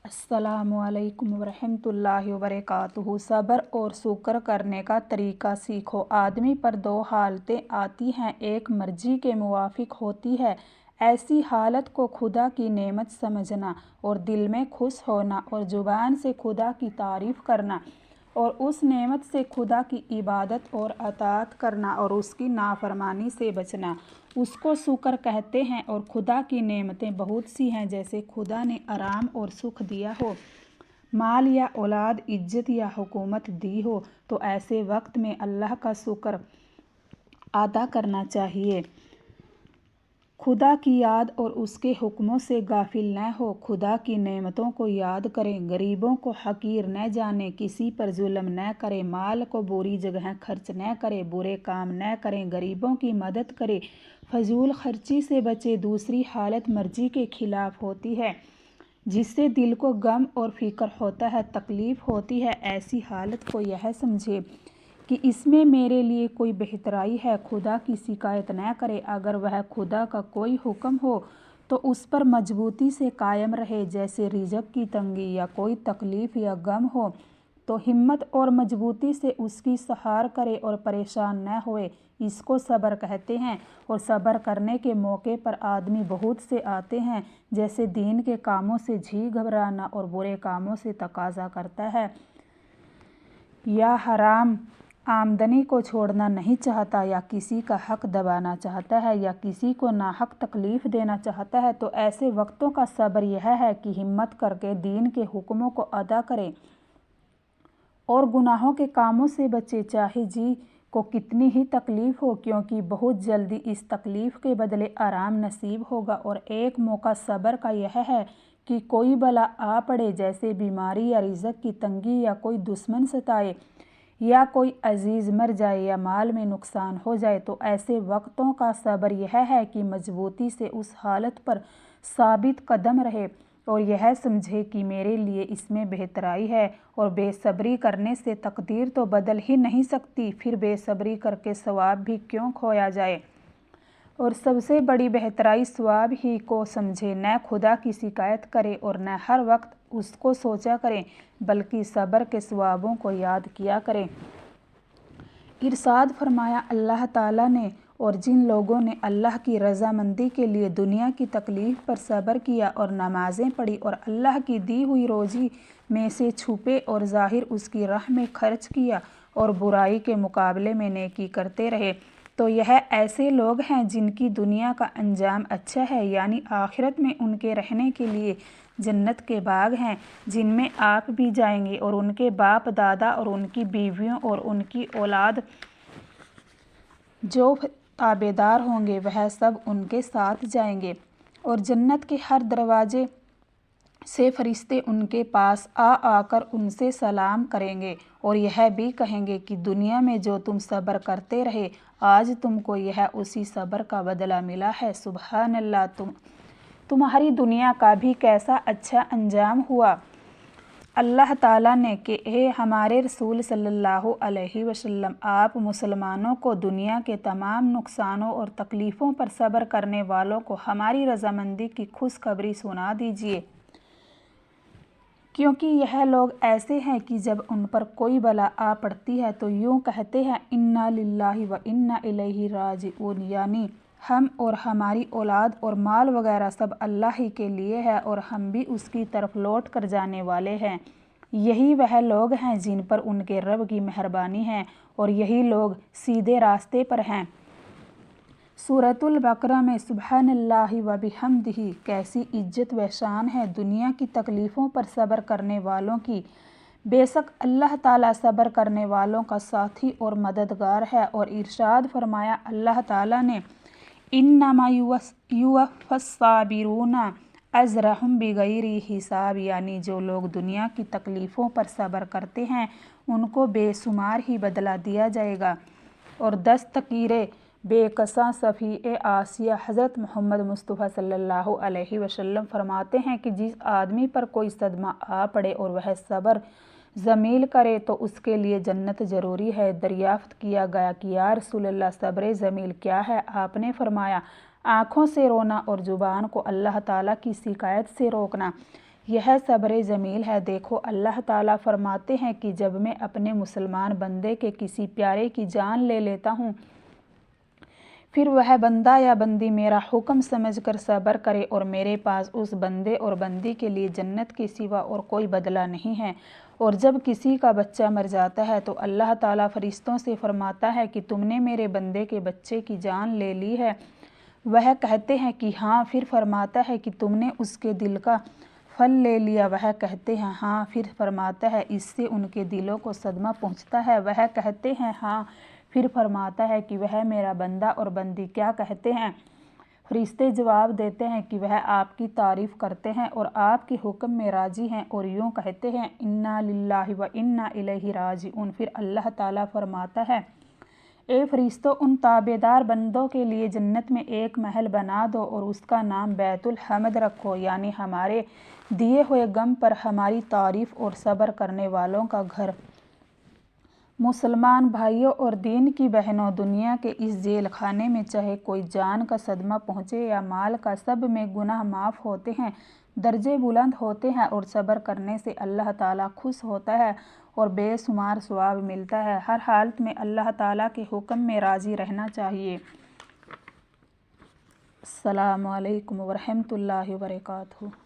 अस्सलामुअलैकुम वरहमतुल्लाहि वबरकातुहू। सब्र और शुक्र करने का तरीका सीखो। आदमी पर दो हालतें आती हैं, एक मर्जी के मुवाफिक होती है। ऐसी हालत को खुदा की नेमत समझना और दिल में खुश होना और ज़ुबान से खुदा की तारीफ़ करना और उस नेमत से खुदा की इबादत और अताअत करना और उसकी नाफरमानी से बचना, उसको शुक्र कहते हैं। और खुदा की नेमतें बहुत सी हैं, जैसे खुदा ने आराम और सुख दिया हो, माल या औलाद, इज्जत या हुकूमत दी हो, तो ऐसे वक्त में अल्लाह का शुक्र अदा करना चाहिए। खुदा की याद और उसके हुक्मों से गाफिल न हो। खुदा की नेमतों को याद करें, गरीबों को हकीर न जाने, किसी पर जुल्म न करें, माल को बुरी जगह खर्च न करें, बुरे काम न करें, गरीबों की मदद करें, फजूल खर्ची से बचे। दूसरी हालत मर्जी के खिलाफ होती है, जिससे दिल को गम और फिक्र होता है, तकलीफ होती है। ऐसी हालत को यह समझे कि इसमें मेरे लिए कोई बेहतराई है, खुदा की शिकायत न करे। अगर वह खुदा का कोई हुक्म हो तो उस पर मजबूती से कायम रहे, जैसे रिज़्क की तंगी या कोई तकलीफ़ या गम हो, तो हिम्मत और मजबूती से उसकी सहार करे और परेशान न होए। इसको सब्र कहते हैं। और सब्र करने के मौके पर आदमी बहुत से आते हैं, जैसे दीन के कामों से जी घबराना और बुरे कामों से तकाजा करता है, या हराम आमदनी को छोड़ना नहीं चाहता, या किसी का हक दबाना चाहता है, या किसी को नाहक तकलीफ़ देना चाहता है। तो ऐसे वक्तों का सब्र यह है कि हिम्मत करके दीन के हुक्मों को अदा करें और गुनाहों के कामों से बचे, चाहे जी को कितनी ही तकलीफ़ हो, क्योंकि बहुत जल्दी इस तकलीफ़ के बदले आराम नसीब होगा। और एक मौका सब्र का यह है कि कोई बला आ पड़े, जैसे बीमारी या रिज़्क की तंगी, या कोई दुश्मन सताए, या कोई अजीज़ मर जाए, या माल में नुकसान हो जाए। तो ऐसे वक्तों का सब्र यह है कि मजबूती से उस हालत पर साबित कदम रहे और यह समझे कि मेरे लिए इसमें बेहतराई है। और बेसब्री करने से तकदीर तो बदल ही नहीं सकती, फिर बेसब्री करके सवाब भी क्यों खोया जाए। और सबसे बड़ी बेहतराई सवाब ही को समझे, न खुदा की शिकायत करे और न हर वक्त उसको सोचा करें, बल्कि सब्र के सवाबों को याद किया करें। इरशाद फरमाया अल्लाह ताला ने, और जिन लोगों ने अल्लाह की रज़ामंदी के लिए दुनिया की तकलीफ़ पर सब्र किया और नमाज़ें पढ़ी और अल्लाह की दी हुई रोज़ी में से छुपे और ज़ाहिर उसकी राह में खर्च किया और बुराई के मुकाबले में नेकी करते रहे, तो यह ऐसे लोग हैं जिनकी दुनिया का अंजाम अच्छा है, यानी आखिरत में उनके रहने के लिए जन्नत के बाग हैं, जिनमें आप भी जाएंगे और उनके बाप दादा और उनकी बीवियों और उनकी औलाद जो ताबेदार होंगे, वह सब उनके साथ जाएंगे। और जन्नत के हर दरवाजे से फरिश्ते उनके पास आकर उनसे सलाम करेंगे और यह भी कहेंगे कि दुनिया में जो तुम सब्र करते रहे, आज तुमको यह उसी सब्र का बदला मिला है। सुबहान अल्लाह, तुम्हारी दुनिया का भी कैसा अच्छा अंजाम हुआ। अल्लाह ताला ने कि हे हमारे रसूल सल्लल्लाहु अलैहि वसल्लम, आप मुसलमानों को दुनिया के तमाम नुकसानों और तकलीफ़ों पर सब्र करने वालों को हमारी रज़ामंदी की खुशखबरी सुना दीजिए, क्योंकि यह लोग ऐसे हैं कि जब उन पर कोई बला आ पड़ती है तो यूँ कहते हैं इन्ना लिल्लाहि व इन्ना इलैहि राजिऊन, यानी हम और हमारी औलाद और माल वगैरह सब अल्लाह ही के लिए है और हम भी उसकी तरफ लौट कर जाने वाले हैं। यही वह लोग हैं जिन पर उनके रब की मेहरबानी है और यही लोग सीधे रास्ते पर हैं। सूरतुल बकरा में सुब्हानल्लाहि व बिहम्दिही, कैसी इज्जत व शान है दुनिया की तकलीफ़ों पर सब्र करने वालों की। बेशक अल्लाह ताला सब्र करने वालों का साथी और मददगार है। और इरशाद फरमाया अल्लाह ताला ने इन्नमा युवफ़्फ़स्साबिरूना अजरहुम बिगैरि हिसाब, यानी जो लोग दुनिया की तकलीफ़ों पर सब्र करते हैं उनको बेशुमार ही बदला दिया जाएगा। और 10 तकीरे बेकसा सफ़ी आसिया हज़रत मोहम्मद मुस्तफ़ा सल्लल्लाहु अलैहि वसल्लम फरमाते हैं कि जिस आदमी पर कोई सदमा आ पड़े और वह सब्र ज़मील करे तो उसके लिए जन्नत ज़रूरी है। दरियाफ़्त किया गया कि या रसूलल्लाह, सब्र ज़मील क्या है? आपने फरमाया आँखों से रोना और ज़ुबान को अल्लाह ताला की शिकायत से रोकना, یہ صبر جمیل ہے۔ دیکھو اللہ تعالیٰ فرماتے ہیں کہ جب میں اپنے مسلمان بندے کے کسی پیارے کی جان لے لیتا ہوں پھر وہ بندہ یا بندی میرا حکم سمجھ کر صبر کرے اور میرے پاس اس بندے اور بندی کے لیے جنت کے سوا اور کوئی بدلہ نہیں ہے۔ اور جب کسی کا بچہ مر جاتا ہے تو اللہ تعالیٰ فرشتوں سے فرماتا ہے کہ تم نے میرے بندے کے بچے کی جان لے لی ہے؟ وہ کہتے ہیں کہ ہاں۔ پھر فرماتا ہے کہ تم نے اس کے دل کا پھل لے لیا؟ وہ کہتے ہیں ہاں۔ پھر فرماتا ہے اس سے ان کے دلوں کو صدمہ پہنچتا ہے؟ وہ کہتے ہیں ہاں۔ پھر فرماتا ہے کہ وہ میرا بندہ اور بندی کیا کہتے ہیں؟ فرشتے جواب دیتے ہیں کہ وہ آپ کی تعریف کرتے ہیں اور آپ کے حکم میں راضی ہیں اور یوں کہتے ہیں انا للہ و انا الیہ راجعون۔ پھر اللہ تعالیٰ فرماتا ہے اے فرشتوں، ان تابعدار بندوں کے لیے جنت میں ایک محل بنا دو اور اس کا نام بیت الحمد رکھو، یعنی ہمارے دیے ہوئے غم پر ہماری تعریف اور صبر کرنے والوں کا گھر۔ مسلمان بھائیوں اور دین کی بہنوں، دنیا کے اس جیل خانے میں چاہے کوئی جان کا صدمہ پہنچے یا مال کا، سب میں گناہ معاف ہوتے ہیں، درجے بلند ہوتے ہیں اور صبر کرنے سے اللہ تعالیٰ خوش ہوتا ہے اور بے شمار ثواب ملتا ہے۔ ہر حالت میں اللہ تعالیٰ کے حکم میں راضی رہنا چاہیے۔ السلام علیکم ورحمۃ اللہ وبرکاتہ۔